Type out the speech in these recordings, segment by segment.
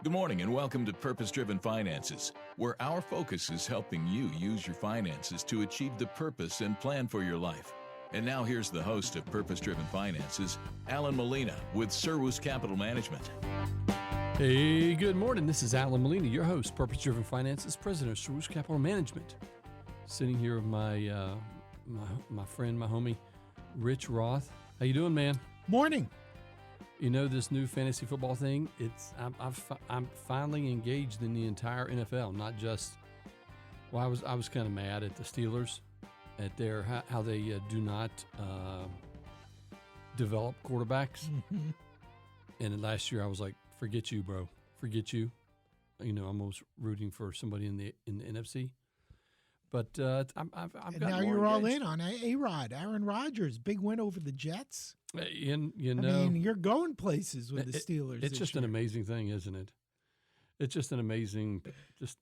Good morning and welcome to Purpose-Driven Finances, where our focus is helping you use your finances to achieve the purpose and plan for your life. And now here's the host of Purpose-Driven Finances, Allan Molina with Serwus Capital Management. Hey, good morning. This is Allan Molina, your host, Purpose-Driven Finances, president of Serwus Capital Management. Sitting here with my friend, my homie, Rich Roth. How you doing, man? Morning. You know this new fantasy football thing? I'm finally engaged in the entire NFL, not just. Well, I was kind of mad at the Steelers, at their how they do not develop quarterbacks. Mm-hmm. And last year I was like, forget you, bro, forget you. You know, I'm almost rooting for somebody in the NFC. But I've got now you're all in on A-Rod, Aaron Rodgers, big win over the Jets. You know, I mean, you're going places with the Steelers. It's just an amazing thing, isn't it? It's just an amazing, just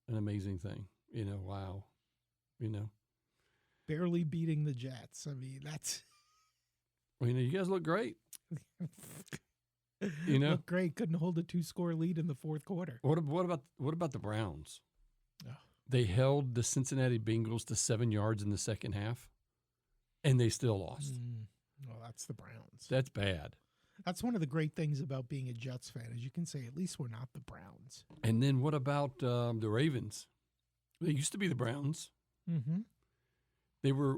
an amazing thing. You know, wow. You know, barely beating the Jets. I mean, that's. Well, you know, you guys look great. You know, look great. Couldn't hold a 2-score lead in the fourth quarter. What about the Browns? Oh. They held the Cincinnati Bengals to 7 yards in the second half, and they still lost. Well, that's the Browns. That's bad. That's one of the great things about being a Jets fan is you can say, at least we're not the Browns. And then what about the Ravens? They used to be the Browns. Mm-hmm. They were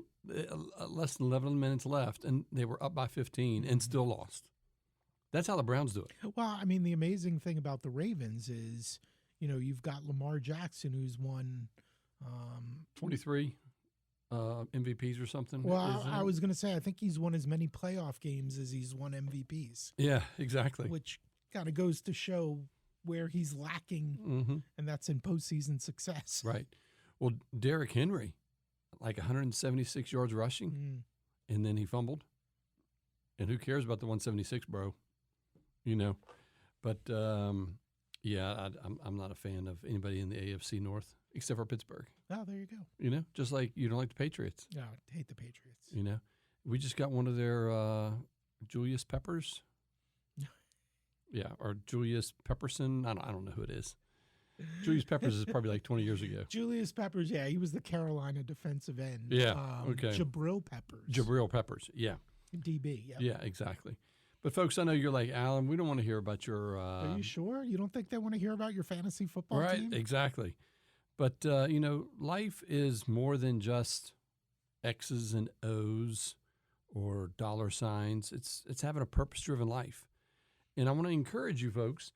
less than 11 minutes left, and they were up by 15 and still lost. That's how the Browns do it. Well, I mean, the amazing thing about the Ravens is, you know, you've got Lamar Jackson, who's won 23 MVPs or something. Well, I was going to say, I think he's won as many playoff games as he's won MVPs. Yeah, exactly. Which kind of goes to show where he's lacking, and that's in postseason success. Right. Well, Derrick Henry, like 176 yards rushing, and then he fumbled. And who cares about the 176, bro? You know. But, yeah, I'm not a fan of anybody in the AFC North except for Pittsburgh. Oh, there you go. You know, just like you don't like the Patriots. No, I hate the Patriots. You know, we just got one of their Julius Peppers. Yeah, or Julius Pepperson. I don't know who it is. Julius Peppers is probably like 20 years ago. Julius Peppers, yeah, he was the Carolina defensive end. Yeah, okay. Jabril Peppers. Jabril Peppers, yeah. DB, yeah. Yeah, exactly. But folks, I know you're like, Allan, we don't want to hear about your... Are you sure? You don't think they want to hear about your fantasy football team? Right, exactly. But, you know, life is more than just X's and O's or dollar signs. It's having a purpose-driven life. And I want to encourage you folks,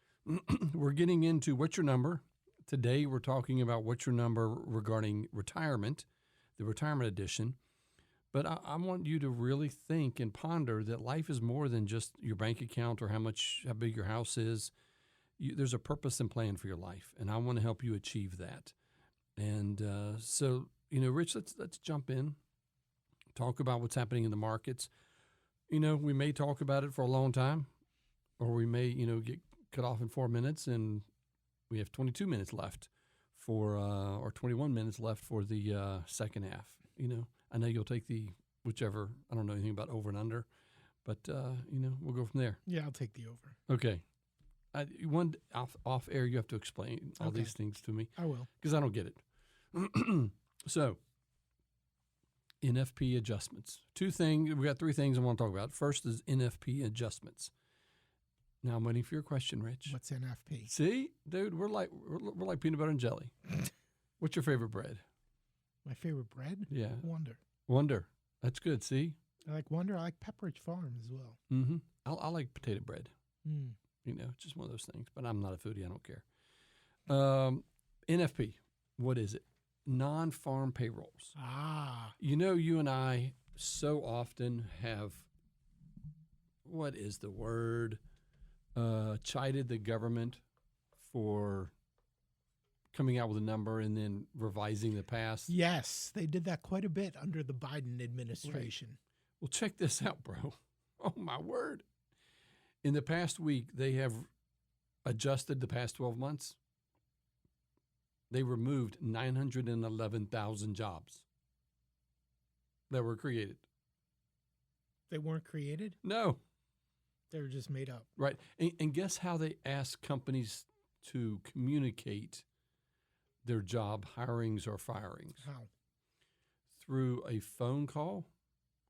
we're getting into What's Your Number. Today we're talking about What's Your Number regarding retirement, the retirement edition. But I want you to really think and ponder that life is more than just your bank account or how big your house is. There's a purpose and plan for your life, and I want to help you achieve that. And so, you know, Rich, let's jump in, talk about what's happening in the markets. You know, we may talk about it for a long time, or we may, you know, get cut off in 4 minutes, and we have 22 minutes left or 21 minutes left for the second half. You know, I know you'll take the whichever. I don't know anything about over and under, but you know, we'll go from there. Yeah, I'll take the over. Okay. One off air, you have to explain all these things to me. I will, because I don't get it. So, NFP adjustments. Two things. We got three things I want to talk about. First is NFP adjustments. Now I'm waiting for your question, Rich. What's NFP? See, dude, we're like peanut butter and jelly. What's your favorite bread? My favorite bread? Yeah. Wonder. That's good. See? I like Wonder. I like Pepperidge Farm as well. Mm-hmm. I like potato bread. Mm. You know, it's just one of those things. But I'm not a foodie. I don't care. NFP. What is it? Non-farm payrolls. Ah. You know, you and I so often have, what is the word? Chided the government for coming out with a number and then revising the past. Yes, they did that quite a bit under the Biden administration. Right. Well, check this out, bro. Oh, my word. In the past week, they have adjusted the past 12 months. They removed 911,000 jobs that were created. They weren't created? No. They were just made up. Right. And guess how they ask companies to communicate their job hirings or firings? How? Through a phone call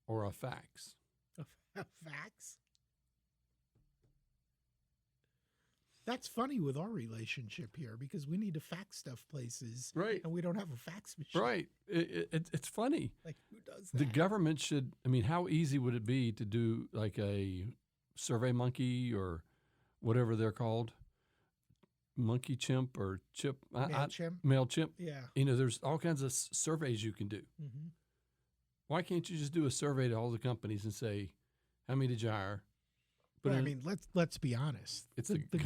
or a fax? A fax? That's funny with our relationship here because we need to fax stuff places, Right. and we don't have a fax machine. Right. It's funny. Like, who does that? The government should, I mean, how easy would it be to do like a Survey Monkey or whatever they're called? Monkey Chimp or Chip? MailChimp? MailChimp. Yeah. You know, there's all kinds of surveys you can do. Mm-hmm. Why can't you just do a survey to all the companies and say, how many did you hire? But I mean, let's be honest. It's the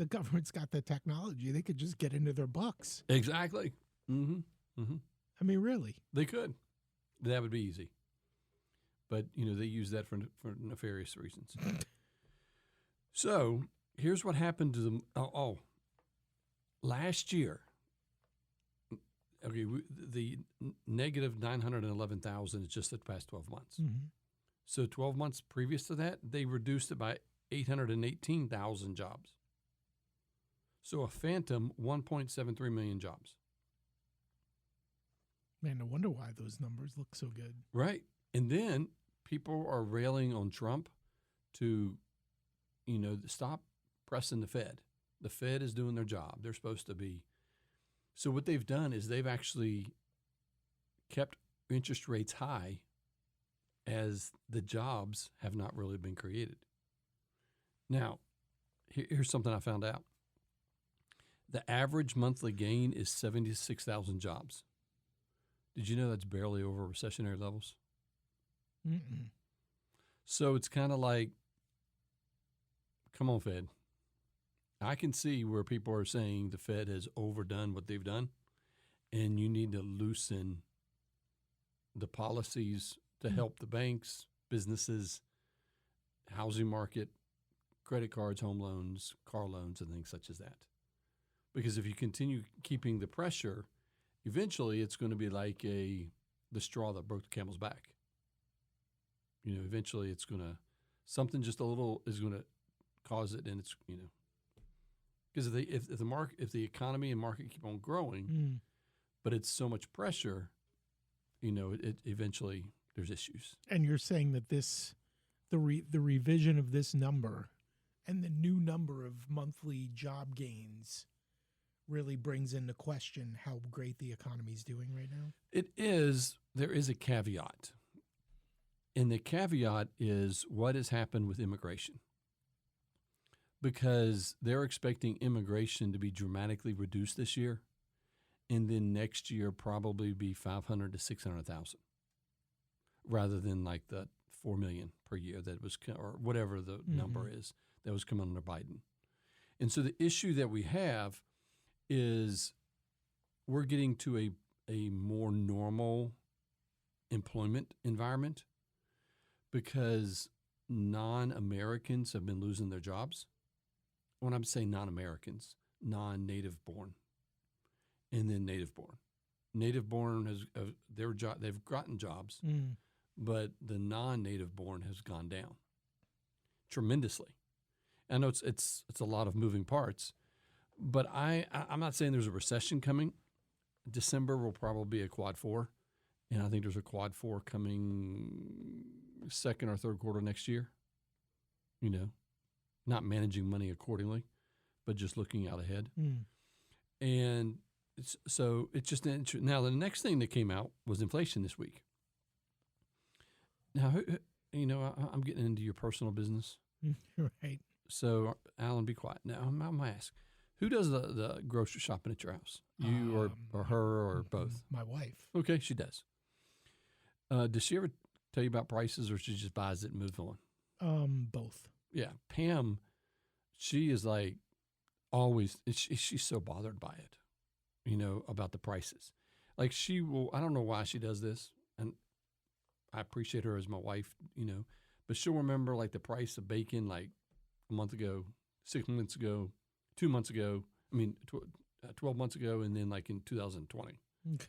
government's got the technology. They could just get into their bucks. Exactly. Mm-hmm. Mm-hmm. I mean, really. They could. That would be easy. But, you know, they use that for nefarious reasons. So here's what happened to them. Last year, okay, the negative 911,000 is just the past 12 months. Mm-hmm. So 12 months previous to that, they reduced it by 818,000 jobs. So a phantom 1.73 million jobs. Man, no wonder why those numbers look so good. Right. And then people are railing on Trump to, you know, stop pressing the Fed. The Fed is doing their job. They're supposed to be. So what they've done is they've actually kept interest rates high as the jobs have not really been created. Now, here's something I found out. The average monthly gain is 76,000 jobs. Did you know that's barely over recessionary levels? Mm-mm. So it's kind of like, come on, Fed. I can see where people are saying the Fed has overdone what they've done, and you need to loosen the policies to help the banks, businesses, housing market, credit cards, home loans, car loans, and things such as that. Because if you continue keeping the pressure, eventually it's going to be like the straw that broke the camel's back. You know, eventually it's going to, something just a little is going to cause it, and it's, you know, because if the economy and market keep on growing, but it's so much pressure, you know, it eventually there's issues. And you're saying that the revision of this number and the new number of monthly job gains really brings into question how great the economy is doing right now? It is. There is a caveat. And the caveat is what has happened with immigration. Because they're expecting immigration to be dramatically reduced this year, and then next year probably be 500 to 600,000, rather than like the 4 million per year that was, or whatever the number is that was coming under Biden. And so the issue that we have is we're getting to a more normal employment environment because non-Americans have been losing their jobs. When I'm saying non-Americans, non-native born, and then native born. Native born has they've gotten jobs, but the non-native born has gone down tremendously. I know it's a lot of moving parts, but I'm not saying there's a recession coming. December will probably be a quad 4, and I think there's a quad 4 coming second or third quarter next year. You know, not managing money accordingly, but just looking out ahead. And so it's just now the next thing that came out was inflation this week. Now, you know, I'm getting into your personal business. Right. So, Allan, be quiet. Now, I'm going to ask, who does the grocery shopping at your house? You or her or both? My wife. Okay, she does. Does she ever tell you about prices, or she just buys it and moves on? Both. Yeah. Pam, she is like always, she's so bothered by it, you know, about the prices. Like she will, I don't know why she does this, and I appreciate her as my wife, you know, but she'll remember like the price of bacon like a month ago, 6 months ago, 2 months ago, 12 months ago, and then like in 2020. Okay.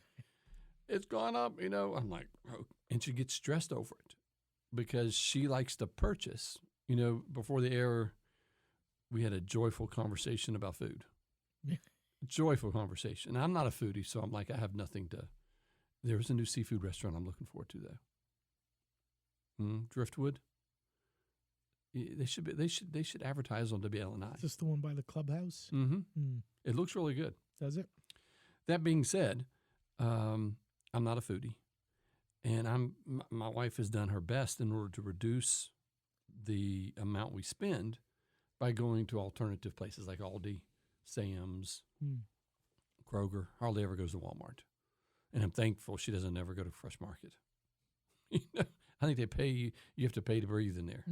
It's gone up, you know. I'm like, oh, and she gets stressed over it because she likes to purchase. You know, before the air, we had a joyful conversation about food. Joyful conversation. I'm not a foodie, so I'm like, I have nothing to. There's a new seafood restaurant I'm looking forward to, though. Driftwood. They should advertise on WLNI. Is this the one by the clubhouse? Mm-hmm. It looks really good. Does it? That being said, I'm not a foodie, and my wife has done her best in order to reduce the amount we spend by going to alternative places like Aldi, Sam's, Kroger. Hardly ever goes to Walmart, and I'm thankful she doesn't ever go to Fresh Market. I think they pay you. You have to pay to breathe in there.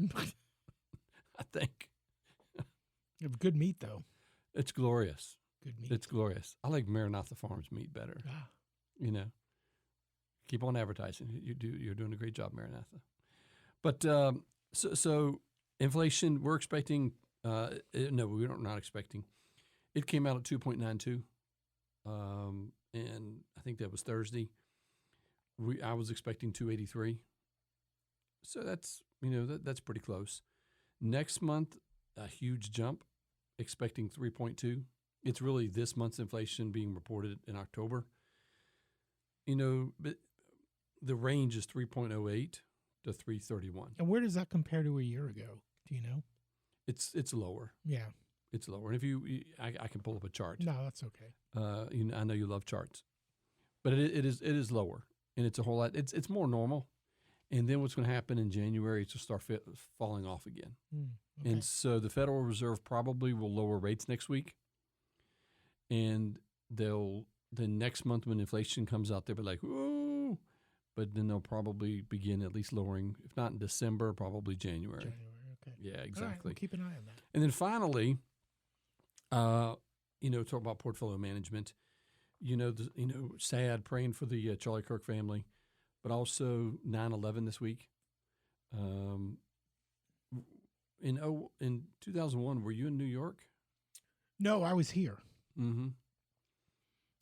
I think. You have good meat, though. It's glorious. Good meat. It's glorious. I like Maranatha Farms meat better. Keep on advertising. You're doing a great job, Maranatha. But so inflation, we're expecting. No, we're not expecting. It came out at 2.92, and I think that was Thursday. I was expecting 2.83. So that's that's pretty close. Next month, a huge jump, expecting 3.2. It's really this month's inflation being reported in October. But the range is 3.08 to 3.31. And where does that compare to a year ago? Do you know? It's lower. Yeah. It's lower. And if I can pull up a chart. No, that's okay. I know you love charts, but it is lower, and it's a whole lot. It's more normal. And then what's going to happen in January is to start falling off again. Okay. And so the Federal Reserve probably will lower rates next week. And then next month when inflation comes out, they'll be like, ooh. But then they'll probably begin at least lowering, if not in December, probably January. Okay. Yeah, exactly. All right, we'll keep an eye on that. And then finally, talk about portfolio management. Sad, praying for the Charlie Kirk family. But also 9/11 this week. In 2001, were you in New York? No, I was here. Mm-hmm.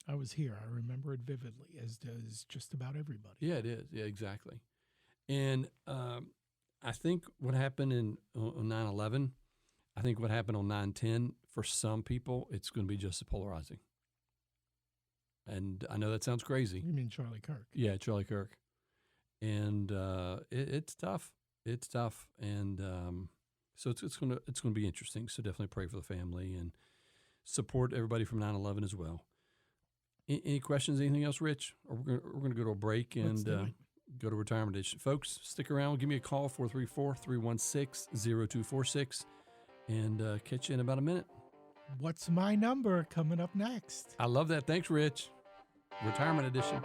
I was here. I remember it vividly, as does just about everybody. Yeah, it is. Yeah, exactly. And I think what happened on 9/11, I think what happened on 9/10, for some people, it's going to be just as polarizing. And I know that sounds crazy. You mean Charlie Kirk? Yeah, Charlie Kirk. And it's tough. It's tough, and so it's going to be interesting. So definitely pray for the family and support everybody from 9/11 as well. Any questions? Anything else, Rich? Or we're going to go to a break and go to Retirement Edition. Folks, stick around. Give me a call 434-316-0246, and catch you in about a minute. What's my number coming up next? I love that. Thanks, Rich. Retirement Edition.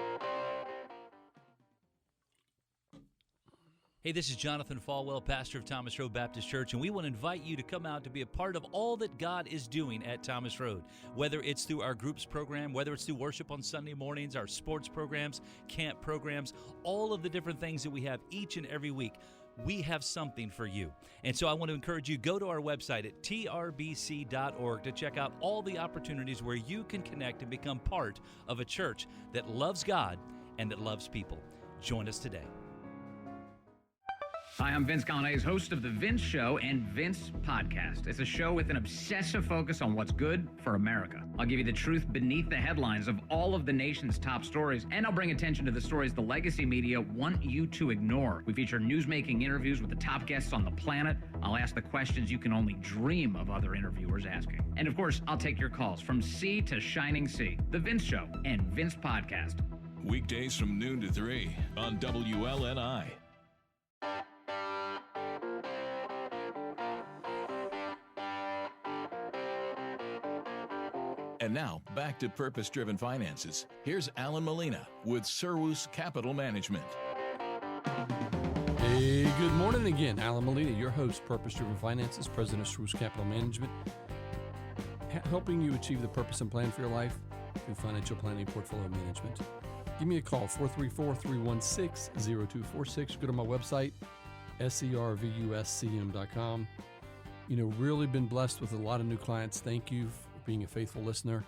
Hey, this is Jonathan Falwell, pastor of Thomas Road Baptist Church, and we want to invite you to come out to be a part of all that God is doing at Thomas Road. Whether it's through our groups program, whether it's through worship on Sunday mornings, our sports programs, camp programs, all of the different things that we have each and every week, we have something for you. And so I want to encourage you, go to our website at trbc.org to check out all the opportunities where you can connect and become part of a church that loves God and that loves people. Join us today. Hi, I'm Vince Gallane's host of The Vince Show and Vince Podcast. It's a show with an obsessive focus on what's good for America. I'll give you the truth beneath the headlines of all of the nation's top stories, and I'll bring attention to the stories the legacy media want you to ignore. We feature news-making interviews with the top guests on the planet. I'll ask the questions you can only dream of other interviewers asking. And of course, I'll take your calls from sea to shining sea. The Vince Show and Vince Podcast. Weekdays from noon to 3 on WLNI. And now, back to Purpose-Driven Finances. Here's Allan Molina with Serwus Capital Management. Hey, good morning again. Allan Molina, your host, Purpose-Driven Finances, president of Serwus Capital Management, helping you achieve the purpose and plan for your life through financial planning and portfolio management. Give me a call, 434-316-0246. Go to my website, servuscm.com. Really been blessed with a lot of new clients. Thank you for being a faithful listener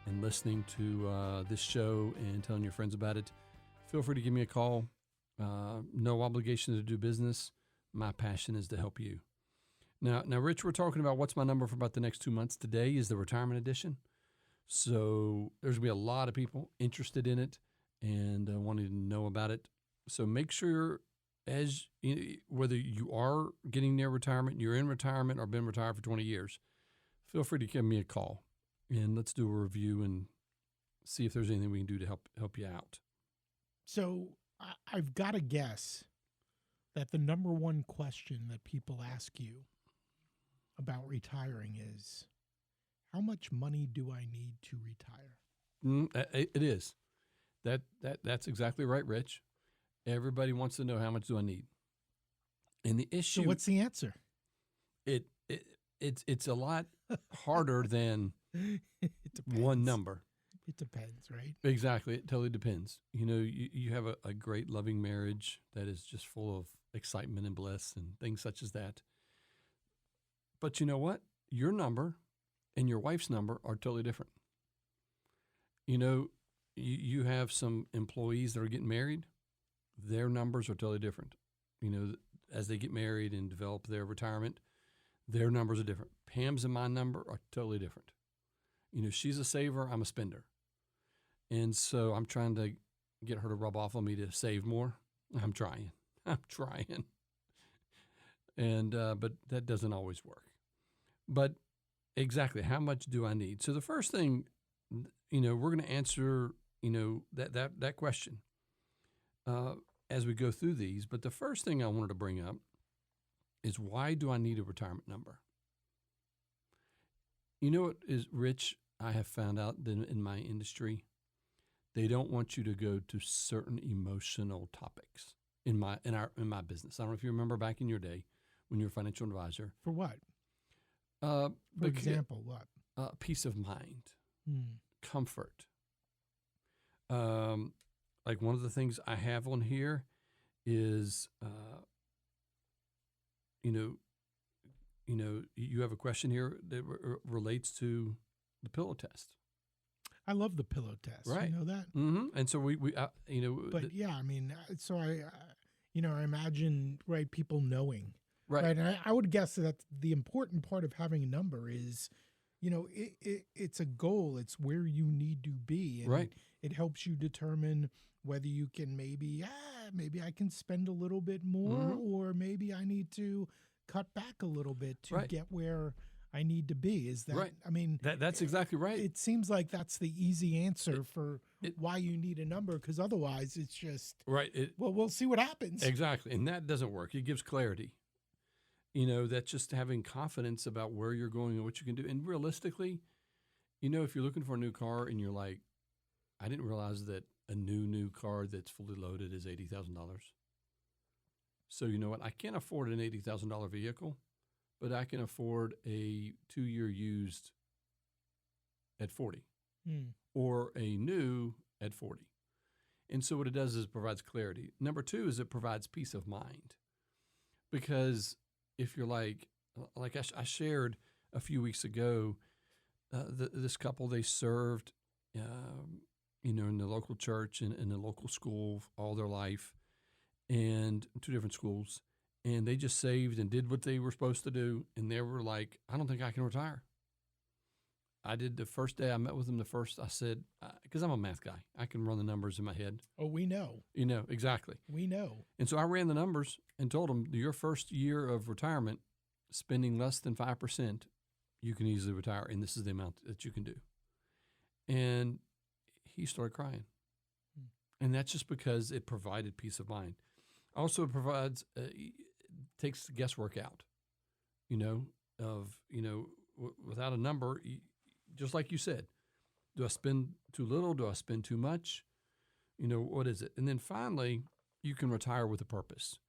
and listening to this show and telling your friends about it. Feel free to give me a call. No obligation to do business. My passion is to help you. Now, Rich, we're talking about what's my number for about the next 2 months. Today is the Retirement Edition. So there's going to be a lot of people interested in it and wanting to know about it. So make sure, whether you are getting near retirement, you're in retirement, or been retired for 20 years, feel free to give me a call, and let's do a review and see if there's anything we can do to help you out. So I've got to guess that the number one question that people ask you about retiring is, how much money do I need to retire? It is. That's exactly right, Rich. Everybody wants to know, how much do I need? And the issue. So what's the answer? It's a lot harder than It one number. It depends, right? Exactly. It totally depends. You have a great loving marriage that is just full of excitement and bliss and things such as that. But you know what? Your number and your wife's number are totally different. You have some employees that are getting married. Their numbers are totally different. As they get married and develop their retirement, their numbers are different. Pam's and my number are totally different. She's a saver, I'm a spender. And so I'm trying to get her to rub off on me to save more. I'm trying. And, but that doesn't always work. But exactly, how much do I need? So the first thing, we're going to answer, that question as we go through these. But the first thing I wanted to bring up is, why do I need a retirement number? You know what is, Rich, I have found out that in my industry, they don't want you to go to certain emotional topics in my business. I don't know if you remember back in your day when you were a financial advisor. For what? For example, what? Peace of mind, comfort. Like one of the things I have on here is, you have a question here that relates to the pillow test. I love the pillow test. Right. You know that? Mm-hmm. And so we But yeah, I mean, so I imagine, right, people knowing. Right. And I would guess that the important part of having a number is, it's a goal. It's where you need to be. And right. It helps you determine whether you can maybe I can spend a little bit more, or maybe I need to cut back a little bit to get where I need to be. Is that right? I mean, that's exactly right. It seems like that's the easy answer for why you need a number, because otherwise it's just right. We'll see what happens. Exactly, and that doesn't work. It gives clarity. That's just having confidence about where you're going and what you can do. And realistically, if you're looking for a new car and you're like, I didn't realize that a new car that's fully loaded is $80,000. So you know what? I can't afford an $80,000 vehicle, but I can afford a 2-year used at 40 or a new at 40. And so what it does is it provides clarity. Number 2 is it provides peace of mind, because if you're like I shared a few weeks ago, this couple, they served, in the local church and in the local school all their life, and 2 different schools. And they just saved and did what they were supposed to do. And they were like, I don't think I can retire. I did the first day I met with them. I said, because I'm a math guy, I can run the numbers in my head. Oh, we know. Exactly. We know. And so I ran the numbers and told them, your first year of retirement, spending less than 5%, you can easily retire. And this is the amount that you can do. And he started crying. And that's just because it provided peace of mind. Also, it provides, takes the guesswork out, without a number, just like you said, do I spend too little? Do I spend too much? What is it? And then finally, you can retire with a purpose.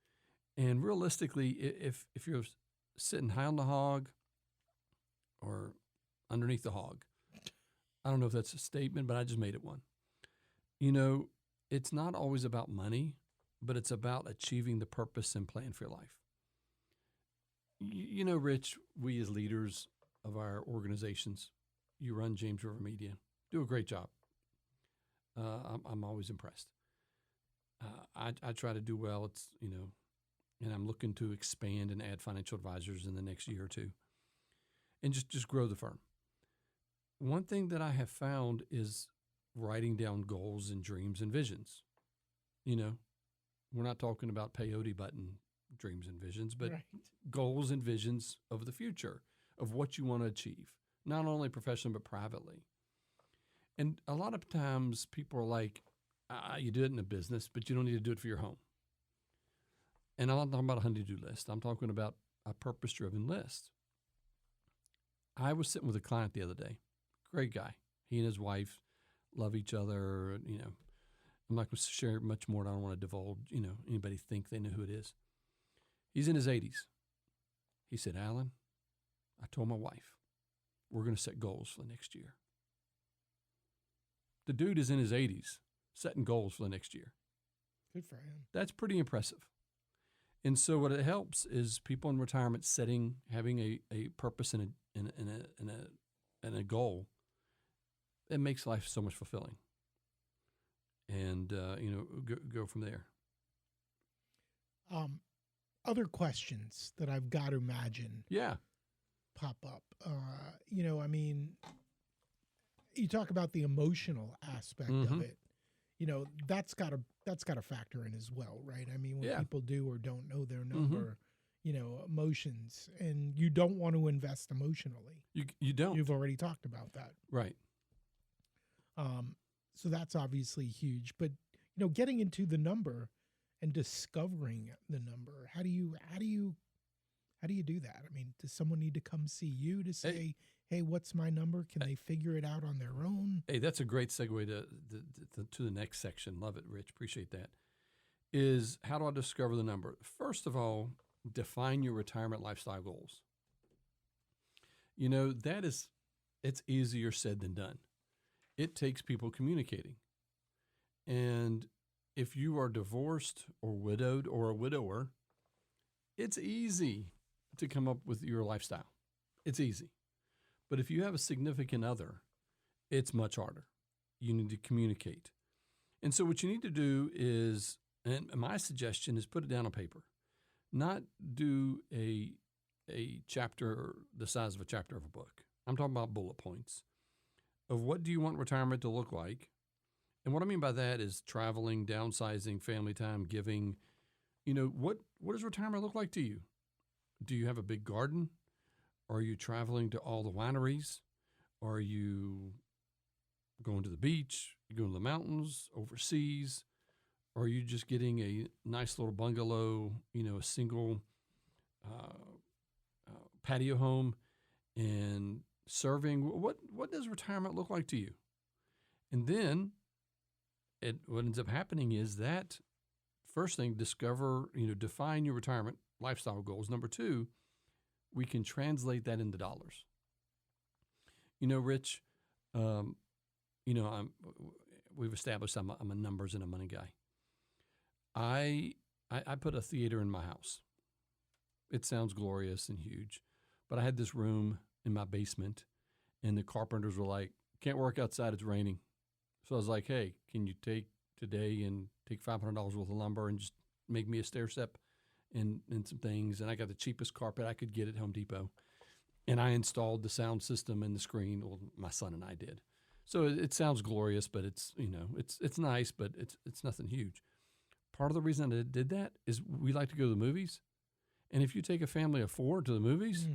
And realistically, if you're sitting high on the hog or underneath the hog, I don't know if that's a statement, but I just made it one. It's not always about money, but it's about achieving the purpose and plan for your life. Rich, we as leaders of our organizations, you run James River Media, do a great job. I'm always impressed. I try to do well. It's, and I'm looking to expand and add financial advisors in the next year or two and just grow the firm. one thing that I have found is writing down goals and dreams and visions. You know, we're not talking about peyote button dreams and visions, but Right. goals and visions of the future, of what you want to achieve, not only professionally, but privately. And a lot of times people are like, you do it in a business, but you don't need to do it for your home. And I'm not talking about a honey-do list. I'm talking about a purpose-driven list. I was sitting with a client the other day, great guy. He and his wife love each other. You know, I'm not going to share much more. I don't want to divulge, anybody think they know who it is. He's in his 80s. He said, Allan, I told my wife, we're going to set goals for the next year. The dude is in his 80s, setting goals for the next year. Good for him. That's pretty impressive. And so what it helps is people in retirement having a purpose and a goal. It makes life so much fulfilling. And, go from there. Other questions that I've got to imagine pop up. You talk about the emotional aspect of it. That's got to factor in as well, right? I mean, when people do or don't know their number, emotions, and you don't want to invest emotionally. You don't. You've already talked about that, right? So that's obviously huge. But getting into the number and discovering the number, how do you do that? I mean, does someone need to come see you to say, hey, what's my number? Can they figure it out on their own? Hey, that's a great segue to the next section. Love it, Rich. Appreciate that. Is how do I discover the number? First of all, define your retirement lifestyle goals. It's easier said than done. It takes people communicating. And if you are divorced or widowed or a widower, it's easy to come up with your lifestyle. It's easy. But if you have a significant other, it's much harder. You need to communicate. And so what you need to do is, and my suggestion is put it down on paper. Not do a chapter the size of a chapter of a book. I'm talking about bullet points of what do you want retirement to look like. And what I mean by that is traveling, downsizing, family time, giving. What does retirement look like to you? Do you have a big garden? Are you traveling to all the wineries? Are you going to the beach? You going to the mountains, overseas? Or are you just getting a nice little bungalow, a single patio home and serving? What does retirement look like to you? And then what ends up happening is that first thing, define your retirement lifestyle goals. Number two, we can translate that into dollars. Rich, we've established I'm a numbers and a money guy. I put a theater in my house. It sounds glorious and huge, but I had this room in my basement, and the carpenters were like, "Can't work outside; it's raining." So I was like, "Hey, can you take today and take $500 worth of lumber and just make me a stair step and some things?" And I got the cheapest carpet I could get at Home Depot, and I installed the sound system and the screen. Well, my son and I did. So it sounds glorious, but it's nice, but it's nothing huge. Part of the reason I did that is we like to go to the movies. And if you take a family of four to the movies,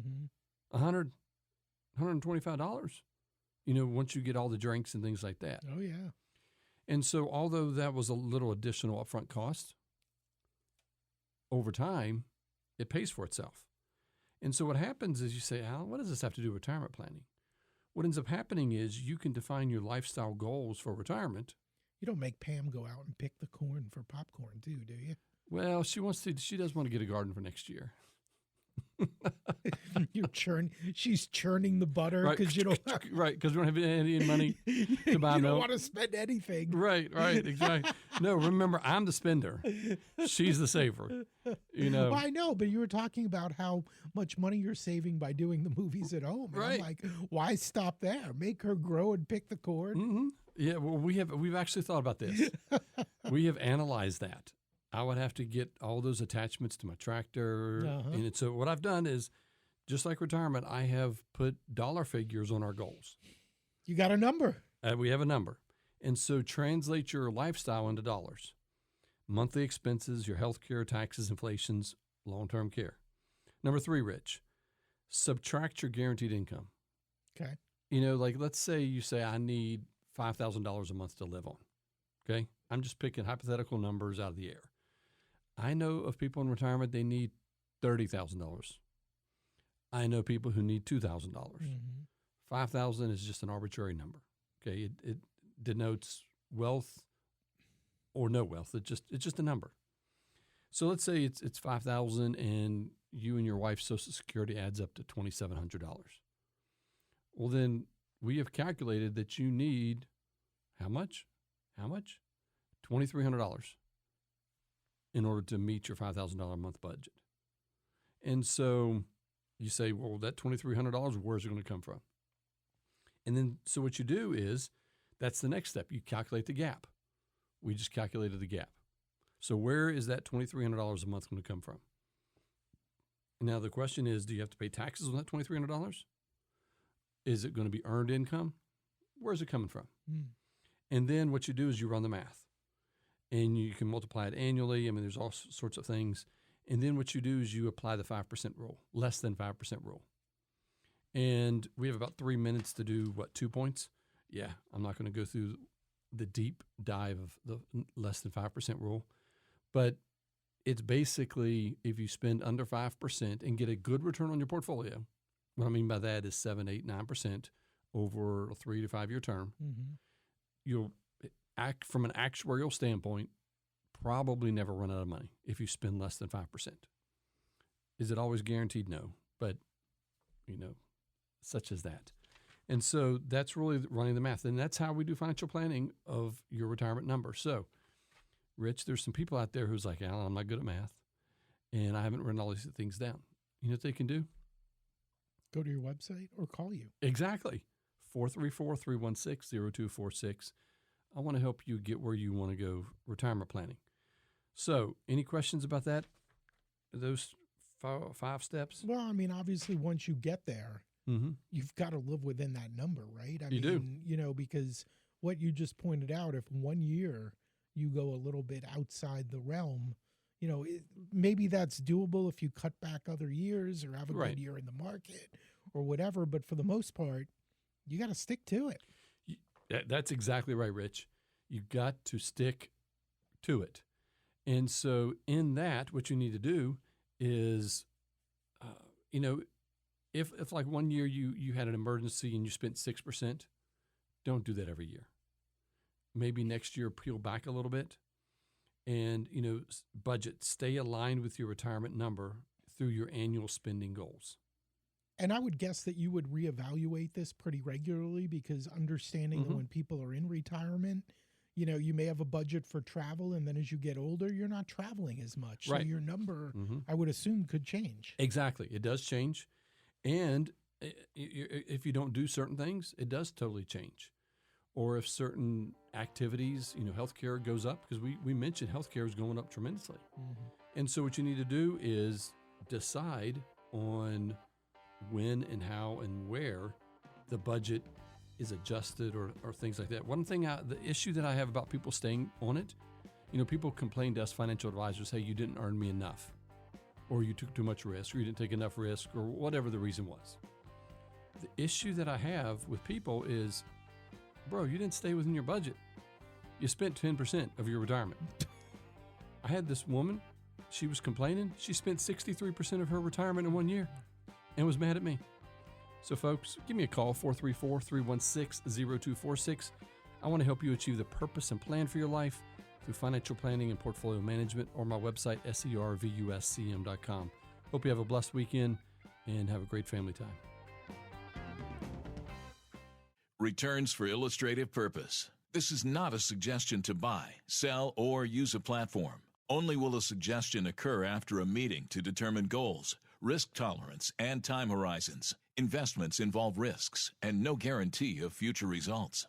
$125, once you get all the drinks and things like that. Oh, yeah. And so although that was a little additional upfront cost, over time, it pays for itself. And so what happens is you say, Allan, what does this have to do with retirement planning? What ends up happening is you can define your lifestyle goals for retirement. You don't make Pam go out and pick the corn for popcorn, too, do you? Well, she does want to get a garden for next year. She's churning the butter because right, because we don't have any money to buy milk. You don't want to spend anything. Right, exactly. No, remember, I'm the spender. She's the saver. Well, I know, but you were talking about how much money you're saving by doing the movies at home. And right. I'm like, why stop there? Make her grow and pick the corn. Mm-hmm. Yeah, well, we've actually thought about this. We have analyzed that. I would have to get all those attachments to my tractor. And so what I've done is, just like retirement, I have put dollar figures on our goals. You got a number. We have a number. And so translate your lifestyle into dollars. Monthly expenses, your health care, taxes, inflations, long-term care. Number 3, Rich, subtract your guaranteed income. Okay. You know, like let's say you say, I need $5,000 a month to live on. Okay. I'm just picking hypothetical numbers out of the air. I know of people in retirement, they need $30,000. I know people who need $2,000. Mm-hmm. $5,000 is just an arbitrary number. Okay. It denotes wealth or no wealth. It's just a number. So let's say it's $5,000 and you and your wife's Social Security adds up to $2,700. Well, then we have calculated that you need how much? $2,300 in order to meet your $5,000 a month budget. And so you say, well, that $2,300, where's it going to come from? And then, so what you do is, that's the next step. You calculate the gap. We just calculated the gap. So where is that $2,300 a month going to come from? Now the question is, do you have to pay taxes on that $2,300? Is it going to be earned income? Where's it coming from? And then what you do is you run the math. And you can multiply it annually. I mean, there's all sorts of things. And then what you do is you apply the 5% rule, less than 5% rule. And we have about 3 minutes to do, 2 points? Yeah, I'm not going to go through the deep dive of the less than 5% rule. But it's basically if you spend under 5% and get a good return on your portfolio, what I mean by that is 7, 8, 9% over a 3 to 5 year term, you'll act from an actuarial standpoint, probably never run out of money if you spend less than 5%. Is it always guaranteed? No, but such as that. And so that's really running the math. And that's how we do financial planning of your retirement number. So, Rich, there's some people out there who's like, Allan, I'm not good at math, and I haven't written all these things down. You know what they can do? Go to your website or call you. Exactly. 434-316-0246. I want to help you get where you want to go retirement planning. So, any questions about that? Those 5 steps? Well, I mean, obviously, once you get there, you've got to live within that number, right? I mean, do. Because what you just pointed out, if 1 year you go a little bit outside the realm, maybe that's doable if you cut back other years or have a good year in the market or whatever. But for the most part, you got to stick to it. That's exactly right, Rich. You got to stick to it. And so in that, what you need to do is, if like 1 year you had an emergency and you spent 6%, don't do that every year. Maybe next year peel back a little bit and, budget. Stay aligned with your retirement number through your annual spending goals. And I would guess that you would reevaluate this pretty regularly because understanding that when people are in retirement, you may have a budget for travel, and then as you get older, you're not traveling as much. Right. So your number, I would assume, could change. Exactly. It does change. And if you don't do certain things, it does totally change. Or if certain activities, healthcare goes up, because we mentioned healthcare is going up tremendously. And so what you need to do is decide on when and how and where the budget is adjusted or things like that. One thing, the issue that I have about people staying on it, people complain to us financial advisors, hey, you didn't earn me enough, or you took too much risk, or you didn't take enough risk, or whatever the reason was. The issue that I have with people is, bro, you didn't stay within your budget. You spent 10% of your retirement. I had this woman, she was complaining. She spent 63% of her retirement in 1 year and was mad at me. So folks, give me a call, 434-316-0246. I want to help you achieve the purpose and plan for your life through financial planning and portfolio management, or my website, servuscm.com. Hope you have a blessed weekend and have a great family time. Returns for illustrative purpose. This is not a suggestion to buy, sell, or use a platform. Only will a suggestion occur after a meeting to determine goals, risk tolerance, and time horizons. Investments involve risks and no guarantee of future results.